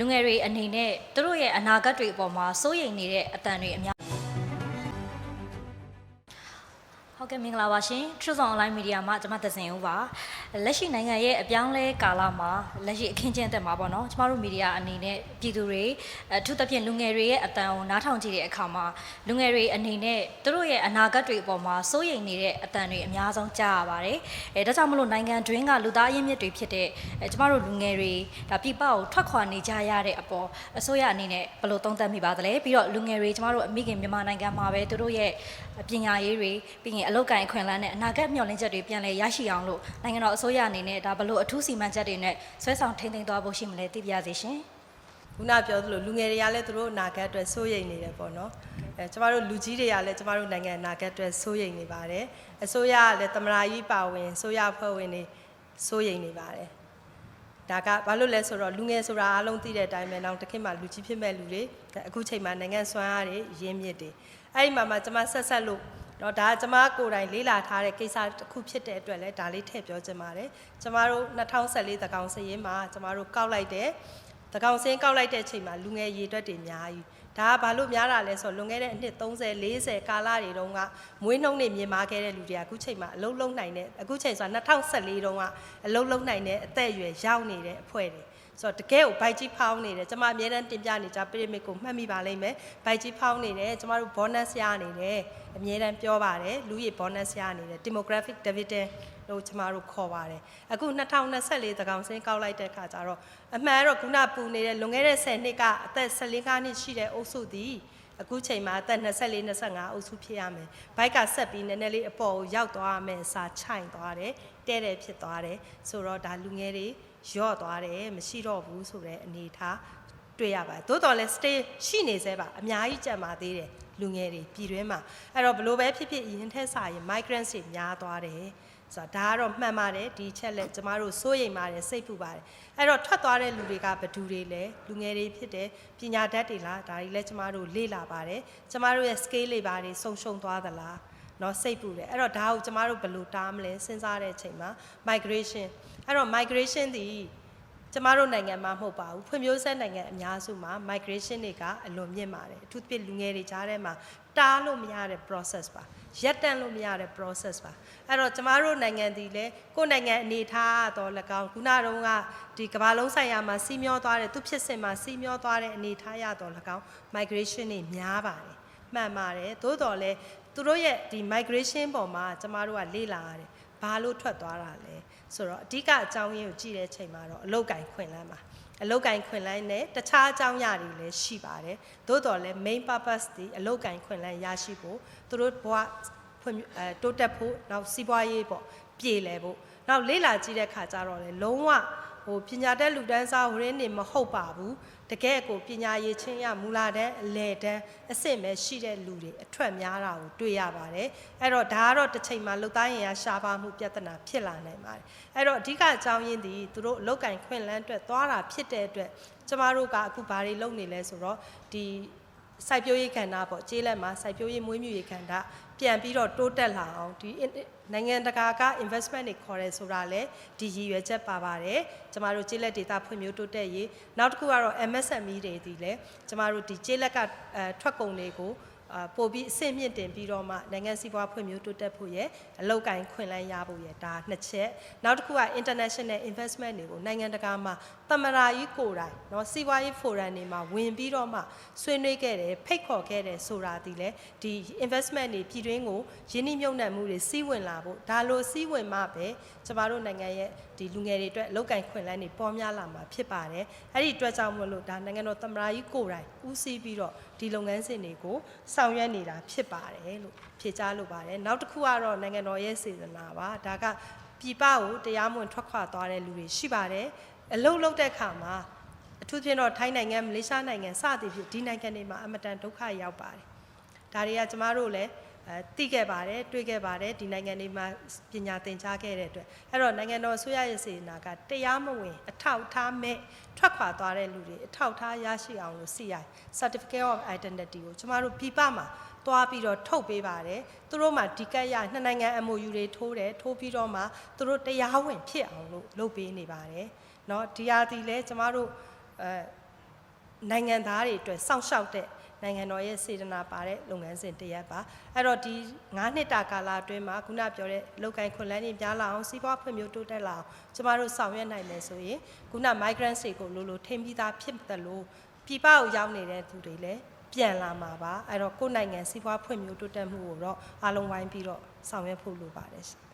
လူငယ်တွေအနေနဲ့သူတို့ရဲ့အနာဂတ်တွေအပေါ်မှာစိုးရိမ်နေတဲ့အတန်တွေအများဟုတ်ကဲ့မင်္ဂလာပါရှင် True Zone Online Media မှာကျွန်မသဇင်ဦးပါလက်ရှိနိုင်ငံရဲ့အပြောင်းလဲကာလမှာလက်ရှိအခင်းကျင်းသက်မှာပေါ့နော်ကျွန်တော်တို့မီဒီယာအနေနဲ့ပြည်သူတွေအထူးသဖြင့်လူငယ်တွေရဲ့အတန်ကိုနားထောင်ကြည့်တဲ့အခါမှာလူငယ်တွေအနေနဲ့သူတို့ရဲ့အနာဂတ်တွေအပေါ်မှာစိုးရိမ်နေတဲ့အတန်တွေအများဆုံးကြားရပါတယ်ဒါကြောင့်မလို့နိုင်ငံတွင်းကလူသားအရင်းမြစ်တွေဖြစ်တဲ့ကျွန်တော်တို့လူငယ်တွေဒါပြည်ပကိုထွက်ခွာနေကြရတဲ့အပေါ်အစိုးရအနေနဲ့ဘယ်လိုသုံးသပ်မိပါသလဲပြီးတော့လူငယ်တွေကျွန်တော်တို့အမိခင်မြန်မာနိုင်ငံမှာပဲသူတို့ရဲ့ပညာရေးတွေပြီးရင်အလုပ်ကိုင်ခွင့်လန်းနဲ့အနာဂတ်မျှော်လင့်ချက်တွေပြန်လည်ရရှိအောင်လို့နိုင်ငံတော်အစိုးရအနေနဲ့ဒါဘလို့အထူးစီမံချက်တွေနဲ့ဆွဲဆောင်ထိန်းသိမ်းသွားဖို့ရှိမလဲသိပြရစေရှင်ခုနပြောသလိုလူငယ်တွေကလည်းသူတို့အနာဂတ်အတွက်စိုးရိမ်နေတယ်ပေါ့နော်ကျမတို့လူကြီးတွေကလည်းကျမတို့နိုင်ငံအနာဂတ်အတွက်စိုးရိမ်နေပါတယ်အစိုးရကလည်းသမ္မတကြီးပါဝင်အစိုးရဖွဲ့ဝင်တွေစိုးရိမ်နေပါတယ်ဒါကဘာလို့လဲဆိုတော့လူငယ်ဆိုတာအားလုံးသိတဲ့အတိုင်းပဲနောက်တစ်ခေတ်မှာလူကြီးဖြစ်မဲ့လူတွေအခုချိန်မှာနိုင်ငံစွမ်းအားတွေရင်းမြစ်တွေအဲ့ဒီမှာကျမဆက်လို့တော့ဒါကျမကိုယ်တိုင်လေးလာထားတဲ့ကိစ္စတစ်ခုဖြစ်တဲ့အတွက်လည်းဒါလေးထည့်ပြောချင်ပါတယ်ကျမတို့2014သကောင်စရင်မှာကျမတို့ကောက်လိုက်တဲ့သကောင်စရင်ကောက်လိုက်တဲ့အချိန်မှာလူငယ်ရေတွက်တွေအများကြီးဒါကဘာလို့များတာလဲဆိုတော့လွန်ခဲ့တဲ့အနှစ်30 40ကာလတွေတုန်းကမွေးနှုန်းတွေမြင်မာခဲ့တဲ့လူတွေကအခုချိန်မှာအလုံးလုံးနိုင်တဲ့အခုချိန်ဆိုတာ2014တုန်းကအလုံးလုံးနိုင်တဲ့အသက်အရွယ်ရောက်နေတဲ့အဖွဲတွေဆိုတော့တကယ်ကိုဘိုက်ကြီးဖောင်းနေတယ်ကျွန်မအများအားတင်ပြနေကြပရိမစ်ကိုမှတ်မိပါလိမ့်မယ်ဘိုက်ကြီးဖောင်းနေတယ်ကျွန်မတို့ bonus ရနေတယ်အများအားပြောပါတယ်လူကြီး bonus ရနေတယ် demographic dividend လို့ကျွန်မတို့ခေါ်ပါတယ်အခု2024သကောင်စင်းကောက်လိုက်တဲ့အခါကျတော့အမှန်တော့ခုနပူနေတဲ့လွန်ခဲ့တဲ့10နှစ်ကအသက်14နှစ်ရှိတဲ့အုပ်စုသည်အခုချိန်မှာအသက်24 25အုပ်စုဖြစ်ရမယ်ဘိုက်ကဆက်ပြီးနည်းနည်းလေးအပေါ်ကိုရောက်သွားရမယ်အစားခြိုင်သွားတယ်တဲ့တဲ့ဖြစ်သွားတယ်ဆိုတော့ဒါလူငယ်တွေရော့သွားတယ်မရှိတော့ဘူးဆိုတဲ့အနေထားတွေ့ရပါတယ်သို့တော်လည်း stay ရှိနေသေးပါအများကြီးကြံပါသေးတယ်လူငယ်တွေပြည်တွင်းမှာအဲ့တော့ဘလို့ပဲဖြစ်ဖြစ်ရင်းထက်စာရင် migrants တွေများသွားတယ်ဆိုတာဒါကတော့မှန်ပါတယ်ဒီချက်လက်ကျမတို့စိုးရိမ်ပါတယ်စိတ်ပူပါတယ်အဲ့တော့ထွက်သွားတဲ့လူတွေကဘယ်သူတွေလဲလူငယ်တွေဖြစ်တယ်ပညာတတ်တွေလားဒါတွေလည်းကျမတို့လေ့လာပါတယ်ကျမတို့ရဲ့ scale တွေပါတွေစုံရှုံသွားသလားနော်စိတ်ပူတယ်အဲ့တော့ဒါကိုကျမတို့ဘယ်လိုတားမလဲစဉ်းစားတဲ့အချိန်မှာ migration အဲ့တော့ migration ဒီကျမတို့နိုင်ငံမှာမဟုတ်ပါဘူးဖွံ့ဖြိုးဆဲနိုင်ငံအများစုမှာ migration တွေကအလွန်မြင့်ပါတယ်အထူးသဖြင့်လူငယ်တွေကြားထဲမှာတားလို့မရတဲ့ process ပါရပ်တန့်လို့မရတဲ့ process ပါအဲ့တော့ကျမတို့နိုင်ငံဒီလေကိုယ်နိုင်ငံအနေထားတော့၎င်းခုနတုန်းကဒီကမ္ဘာလုံးဆိုင်ရာမှာစီးမျောသွားတဲ့သူဖြစ်စဉ်မှာစီးမျောသွားတဲ့အနေထားရတော့၎င်း migration တွေများပါတယ်မှန်ပါတယ်သို့တော်လည်းသူတို့ရဲ့ဒီ migration ပေါ်မှာကျမတို့ကလေ့လာရတယ်ဘာလို့ထွက်သွားတာလဲဆိုတော့အဓိကအကြောင်းရင်းကိုကြည့်တဲ့အချိန်မှာတော့အလုတ်ကင်ခွင့်လန်းပါအလုတ်ကင်ခွင့်လန်းနဲ့တခြားအကြောင်းအရာတွေလည်းရှိပါတယ်သို့တော်လည်း main purpose ဒီအလုတ်ကင်ခွင့်လန်းရရှိဖို့သူတို့ဘဝတိုးတက်ဖို့နောက်စီးပွားရေးပေါ့ပြည်လဲဖို့နောက်လေ့လာကြည့်တဲ့ခါကျတော့လေလုံးဝပညာတတ်လူတန်းစားဟိုရင်းနေမဟုတ်ပါဘူးတကယ်ကိုပညာရေးချင်းရမူလာတဲ့အလယ်တန်းအဆင့်ပဲရှိတဲ့လူတွေအထွက်များတာကိုတွေ့ရပါတယ်အဲ့တော့ဒါကတော့တစ်ချိန်မှာလုတ်သားရင်ရရှားပါမှုပြဿနာဖြစ်လာနိုင်ပါတယ်အဲ့တော့အဓိကအကြောင်းရင်းဒီသူတို့အလောက်ကင်ခွင့်လန်းအတွက်သွားတာဖြစ်တဲ့အတွက်ကျမတို့ကအခုဘာတွေလုပ်နေလဲဆိုတော့ဒီစိုက်ပျိုးရေးကဏ္ဍပေါ့ကျေးလက်မှာစိုက်ပျိုးရေးမွေးမြူရေးကဏ္ဍပြန်ပြီးတော့တိုးတက်လာအောင်ဒီနိုင်ငံတကာက investment တွေခေါ်ရဲဆိုတာလေဒီရည်ရွယ်ချက်ပါပါတယ်ကျမတို့ကျေးလက်ဒေသဖွံ့ဖြိုးတိုးတက်ရေးနောက်တစ်ခုကတော့ MSME တွေဒီလေကျမတို့ဒီကျေးလက်ကထွက်ကုန်တွေကိုပို့ပြီးအဆင့်မြင့်တင်ပြီးတော့မှနိုင်ငံစီးပွားဖွံ့ဖြိုးတိုးတက်ဖို့ရဲ့အလောက်ကိုင်းခွင့်လန်းရဖို့ရဲ့ဒါနှစ်ချက်နောက်တစ်ခုက international investment တွေကိုနိုင်ငံတကာမှာသမရာကြီးကိုယ်တိုင်เนาะစီးပွားရေးဖိုရမ်တွေမှာဝင်ပြီးတော့မှဆွေးနွေးခဲ့တယ်ဖိတ်ခေါ်ခဲ့တယ်ဆိုတာဒီလေဒီ investment တွေပြည်တွင်းကိုယင်းနှိမ့်မြုပ်နှံမှုတွေစီးဝင်လာဖို့ဒါလိုစီးဝင်မှပဲကျမတို့နိုင်ငံရဲ့ဒီလူငယ်တွေအတွက်အလောက်ကိုင်းခွင့်လန်းတွေပေါ်များလာမှာဖြစ်ပါတယ်အဲ့ဒီအတွက်ကြောင့်မလို့ဒါနိုင်ငံတော်သမရာကြီးကိုယ်တိုင်ဦးစီးပြီးတော့ဒီလုပ်ငန်းစဉ်တွေကိုဆောင်ရွက်နေတာဖြစ်ပါတယ်လို့ဖြေကြားလိုပါတယ်နောက်တစ်ခုကတော့နိုင်ငံတော်ရဲ့စေတနာပါဒါကပြည်ပကိုတရားမဝင်ထွက်ခွာသွားတဲ့လူတွေရှိပါတယ်အလုပ်လုပ်တဲ့အခါမှာအထူးဖြင့်တော့ထိုင်းနိုင်ငံမလေးရှားနိုင်ငံစသည်ဖြင့်ဒီနိုင်ငံတွေမှာအမတန်ဒုက္ခရောက်ပါတယ်ဒါတွေကကျမတို့လည်းသိခဲ့ပါတယ်တွေ့ခဲ့ပါတယ်ဒီနိုင်ငံတွေမှာပညာသင်ကြားခဲ့တဲ့အတွက်အဲ့တော့နိုင်ငံတော်အစိုးရရဲ့စေတနာကတရားမဝင်အထောက်အထားမဲ့ထွက်ခွာသွားတဲ့လူတွေအထောက်အထားရရှိအောင်လို့ CI Certificate of Identity ကိုကျမတို့ပြည်ပမှာသွားပြီးတော့ထုတ်ပေးပါတယ်သူတို့မှဒီကက်ရနှစ်နိုင်ငံ MOU တွေထိုးတယ်ထိုးပြီးတော့မှသူတို့တရားဝင်ဖြစ်အောင်လို့လုပ်ပေးနေပါတယ်เนาะဒီဟာဒီလဲကျမတို့ နိုင်ငံသားတွေအတွက်စောင့်ရှောက်တဲ့နိုင်ငံတော်ရဲ့စေတနာပါတဲ့လုပ်ငန်းစဉ်တစ်ရပ်ပါအဲ့တော့ဒီ9နှစ်တာကာလအတွင်းမှာခုနပြောတဲ့လောက်ကိုင်းခွန်လန်းတွေများလာအောင်စီးပွားဖွံ့ဖြိုးတိုးတက်လာအောင်ကျမတို့ဆောင်ရွက်နိုင်မယ်ဆိုရင်ခုန migrants တွေကိုလိုထိန်းပြီးသားဖြစ်တယ်လို့ပြည်ပကိုရောက်နေတဲ့သူတွေလည်းပြန်လာမှာပါအဲ့တော့ကိုယ့်နိုင်ငံစီးပွားဖွံ့ဖြိုးတိုးတက်မှုကိုတော့အားလုံးဝိုင်းပြီးတော့ဆောင်ရွက်ဖို့လိုပါတယ်